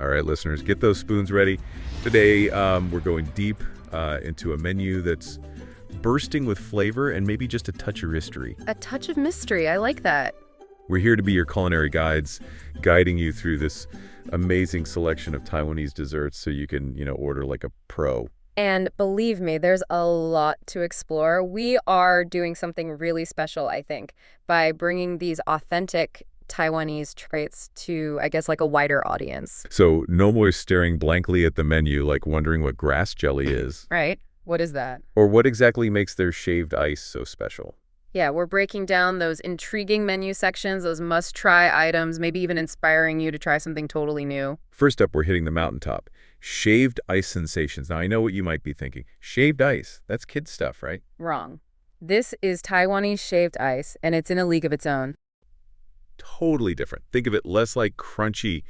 All right, listeners, get those spoons ready. Today, we're going deep into a menu that's bursting with flavor and maybe just a touch of mystery. A touch of mystery. I like that. We're here to be your culinary guides, guiding you through this amazing selection of Taiwanese desserts so you can, order like a pro. And believe me, there's a lot to explore. We are doing something really special, I think, by bringing these authentic Taiwanese traits to, I guess, like a wider audience. So no more staring blankly at the menu like wondering what grass jelly is. Right? What is that? Or what exactly makes their shaved ice so special. Yeah, we're breaking down those intriguing menu sections, those must-try items, maybe even inspiring you to try something totally new. First up, we're hitting the mountaintop. Shaved ice sensations. Now, I know what you might be thinking. Shaved ice. That's kid stuff, right? Wrong. This is Taiwanese shaved ice, and it's in a league of its own. Totally different. Think of it less like crunchy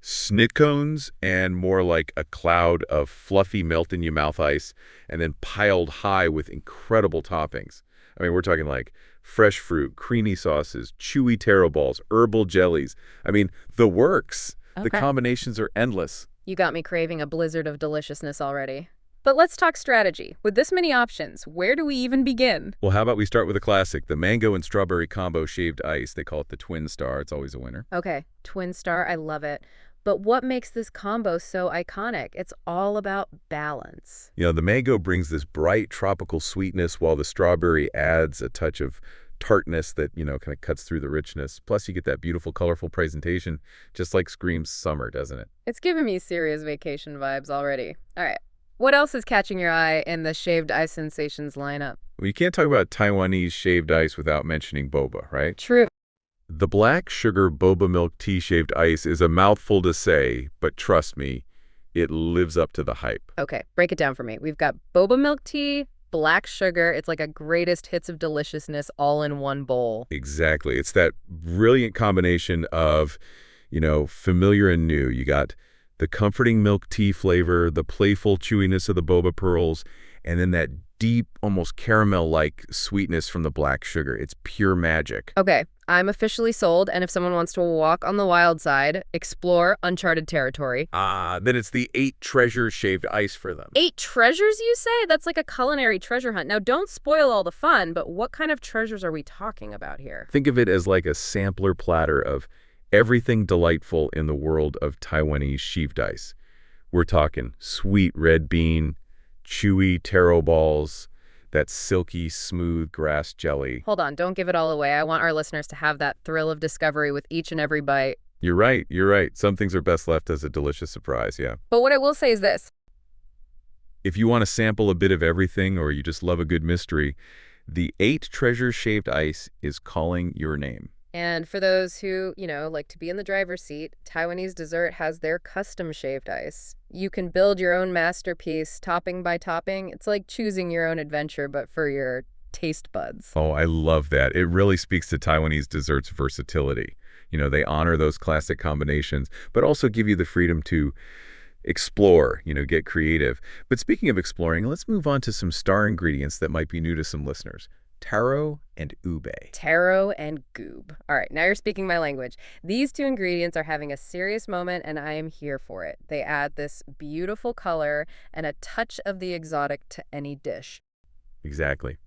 snit cones and more like a cloud of fluffy melt-in-your-mouth ice and then piled high with incredible toppings. I mean, we're talking like fresh fruit, creamy sauces, chewy taro balls, herbal jellies. I mean, the works. Okay. The combinations are endless. You got me craving a blizzard of deliciousness already. But let's talk strategy. With this many options, where do we even begin? Well, how about we start with a classic, the mango and strawberry combo shaved ice. They call it the Twin Star. It's always a winner. Okay, Twin Star, I love it. But what makes this combo so iconic? It's all about balance. The mango brings this bright tropical sweetness while the strawberry adds a touch of tartness that, kind of cuts through the richness. Plus, you get that beautiful, colorful presentation, just like screams summer, doesn't it? It's giving me serious vacation vibes already. All right. What else is catching your eye in the shaved ice sensations lineup? Well, you can't talk about Taiwanese shaved ice without mentioning boba, right? True. The black sugar boba milk tea shaved ice is a mouthful to say, but trust me, it lives up to the hype. Okay, break it down for me. We've got boba milk tea, black sugar. It's like a greatest hits of deliciousness all in one bowl. Exactly. It's that brilliant combination of, familiar and new. You got the comforting milk tea flavor, the playful chewiness of the boba pearls, and then that deep, almost caramel-like sweetness from the black sugar. It's pure magic. Okay, I'm officially sold, and if someone wants to walk on the wild side, explore uncharted territory. Then it's the 8 treasures shaved ice for them. 8 treasures, you say? That's like a culinary treasure hunt. Now, don't spoil all the fun, but what kind of treasures are we talking about here? Think of it as like a sampler platter of everything delightful in the world of Taiwanese shaved ice. We're talking sweet red bean, chewy taro balls, that silky, smooth grass jelly. Hold on, don't give it all away. I want our listeners to have that thrill of discovery with each and every bite. You're right. Some things are best left as a delicious surprise, yeah. But what I will say is this. If you want to sample a bit of everything or you just love a good mystery, the 8 treasures shaved ice is calling your name. And for those who, like to be in the driver's seat, Taiwanese dessert has their custom shaved ice. You can build your own masterpiece, topping by topping. It's like choosing your own adventure, but for your taste buds. Oh, I love that. It really speaks to Taiwanese dessert's versatility. They honor those classic combinations, but also give you the freedom to explore, get creative. But speaking of exploring, let's move on to some star ingredients that might be new to some listeners. Taro and Ubby. Taro and goob. All right, now you're speaking my language. These 2 ingredients are having a serious moment, and I am here for it. They add this beautiful color and a touch of the exotic to any dish. Exactly.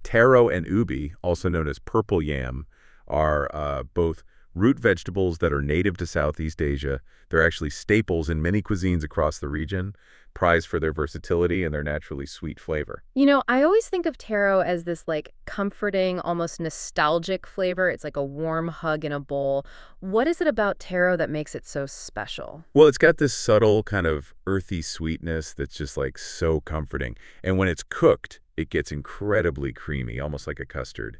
Taro and Ubby, also known as purple yam, are both root vegetables that are native to Southeast Asia. They're actually staples in many cuisines across the region, prized for their versatility and their naturally sweet flavor. I always think of taro as this comforting, almost nostalgic flavor. It's like a warm hug in a bowl. What is it about taro that makes it so special? Well, it's got this subtle kind of earthy sweetness that's just so comforting. And when it's cooked, it gets incredibly creamy, almost like a custard.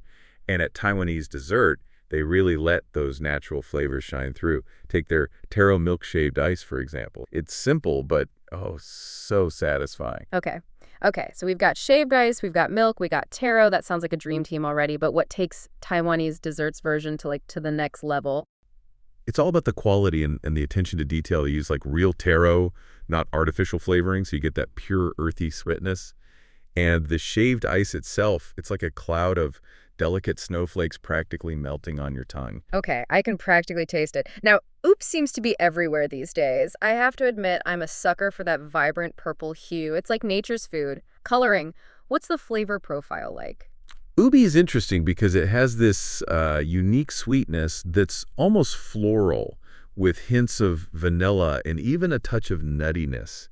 And at Taiwanese dessert, they really let those natural flavors shine through. Take their taro milk shaved ice, for example. It's simple, but so satisfying. Okay, so we've got shaved ice, we've got milk, we got taro. That sounds like a dream team already, but what takes Taiwanese desserts version to the next level? It's all about the quality and the attention to detail. They use real taro, not artificial flavoring, so you get that pure earthy sweetness. And the shaved ice itself, it's like a cloud of delicate snowflakes practically melting on your tongue. Okay, I can practically taste it. Now, Oops seems to be everywhere these days. I have to admit, I'm a sucker for that vibrant purple hue. It's like nature's food. Coloring. What's the flavor profile like? Ubi is interesting because it has this unique sweetness that's almost floral, with hints of vanilla and even a touch of nuttiness.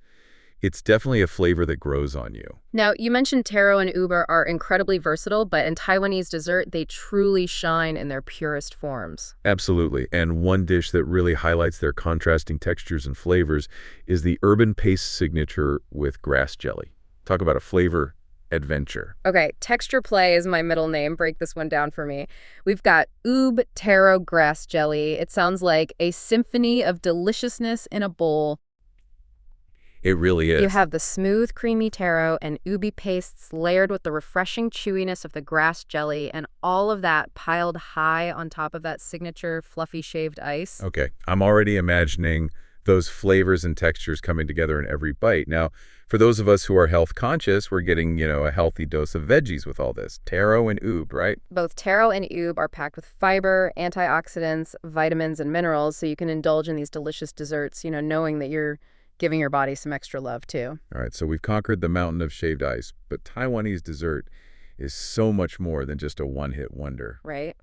It's definitely a flavor that grows on you. Now, you mentioned taro and uber are incredibly versatile, but in Taiwanese dessert, they truly shine in their purest forms. Absolutely. And one dish that really highlights their contrasting textures and flavors is the urban paste signature with grass jelly. Talk about a flavor adventure. Okay, texture play is my middle name. Break this one down for me. We've got Oob Taro Grass Jelly. It sounds like a symphony of deliciousness in a bowl. It really is. You have the smooth, creamy taro and ubi pastes layered with the refreshing chewiness of the grass jelly, and all of that piled high on top of that signature fluffy shaved ice. Okay, I'm already imagining those flavors and textures coming together in every bite. Now, for those of us who are health conscious, we're getting, a healthy dose of veggies with all this. Taro and oob, right? Both taro and oob are packed with fiber, antioxidants, vitamins, and minerals, so you can indulge in these delicious desserts, knowing that you're giving your body some extra love, too. All right, so we've conquered the mountain of shaved ice, but Taiwanese dessert is so much more than just a one-hit wonder. Right.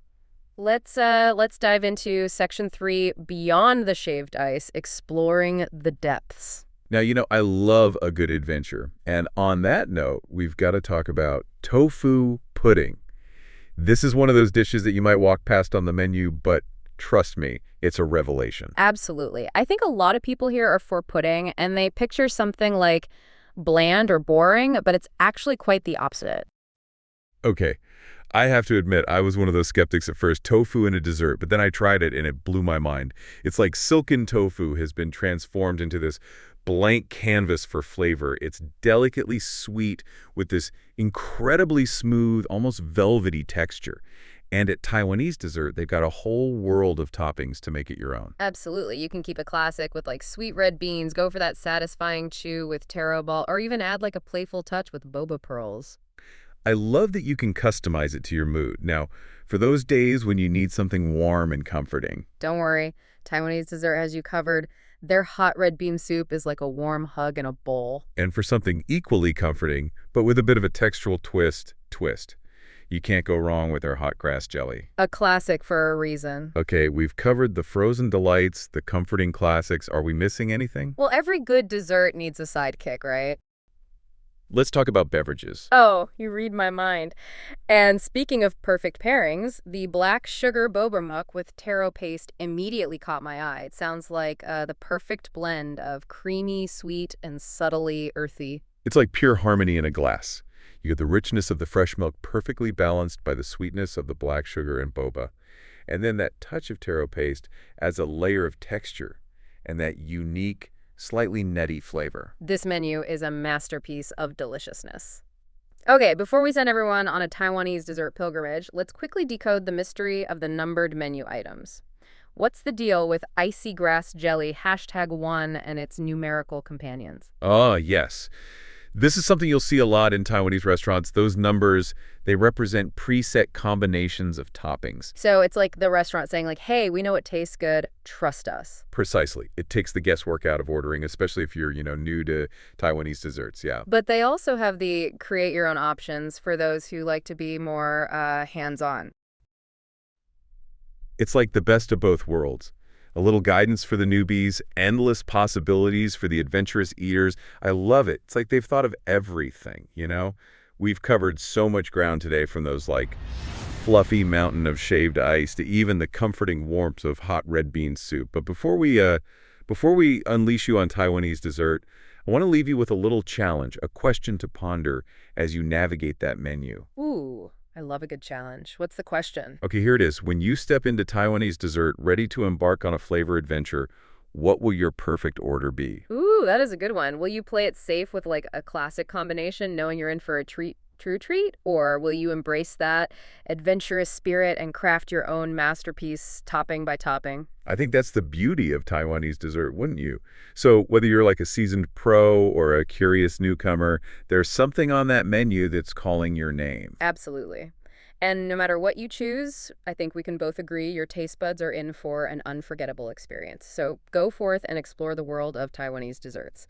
Let's dive into section 3, Beyond the Shaved Ice, Exploring the Depths. Now, I love a good adventure. And on that note, we've got to talk about tofu pudding. This is one of those dishes that you might walk past on the menu, but trust me, it's a revelation. Absolutely. I think a lot of people here are for pudding, and they picture something like bland or boring, but it's actually quite the opposite. Okay, I have to admit, I was one of those skeptics at first, tofu in a dessert, but then I tried it and it blew my mind. It's like silken tofu has been transformed into this blank canvas for flavor. It's delicately sweet with this incredibly smooth, almost velvety texture. And at Taiwanese dessert, they've got a whole world of toppings to make it your own. Absolutely. You can keep it classic with like sweet red beans, go for that satisfying chew with taro ball, or even add like a playful touch with boba pearls. I love that you can customize it to your mood. Now, for those days when you need something warm and comforting. Don't worry, Taiwanese dessert has you covered. Their hot red bean soup is like a warm hug in a bowl. And for something equally comforting, but with a bit of a textural twist. You can't go wrong with their hot grass jelly. A classic for a reason. Okay, we've covered the frozen delights, the comforting classics. Are we missing anything? Well, every good dessert needs a sidekick, right? Let's talk about beverages. Oh, you read my mind. And speaking of perfect pairings, the black sugar boba muck with taro paste immediately caught my eye. It sounds like the perfect blend of creamy, sweet, and subtly earthy. It's like pure harmony in a glass. You get the richness of the fresh milk perfectly balanced by the sweetness of the black sugar and boba. And then that touch of taro paste adds a layer of texture and that unique, slightly nutty flavor. This menu is a masterpiece of deliciousness. Okay, before we send everyone on a Taiwanese dessert pilgrimage, let's quickly decode the mystery of the numbered menu items. What's the deal with icy grass jelly #1 and its numerical companions? Ah, yes. This is something you'll see a lot in Taiwanese restaurants. Those numbers, they represent preset combinations of toppings. So it's like the restaurant saying like, hey, we know it tastes good, trust us. Precisely. It takes the guesswork out of ordering, especially if you're, new to Taiwanese desserts, yeah. But they also have the create your own options for those who like to be more hands-on. It's like the best of both worlds. A little guidance for the newbies, endless possibilities for the adventurous eaters. I love it. It's like they've thought of everything, We've covered so much ground today, from those fluffy mountain of shaved ice to even the comforting warmth of hot red bean soup. But before we unleash you on Taiwanese dessert, I want to leave you with a little challenge, a question to ponder as you navigate that menu. Ooh. I love a good challenge. What's the question? Okay, here it is. When you step into Taiwanese dessert, ready to embark on a flavor adventure, what will your perfect order be? Ooh, that is a good one. Will you play it safe with like a classic combination, knowing you're in for a true treat? Or will you embrace that adventurous spirit and craft your own masterpiece topping by topping? I think that's the beauty of Taiwanese dessert, wouldn't you? So whether you're like a seasoned pro or a curious newcomer, there's something on that menu that's calling your name. Absolutely. And no matter what you choose, I think we can both agree your taste buds are in for an unforgettable experience. So go forth and explore the world of Taiwanese desserts.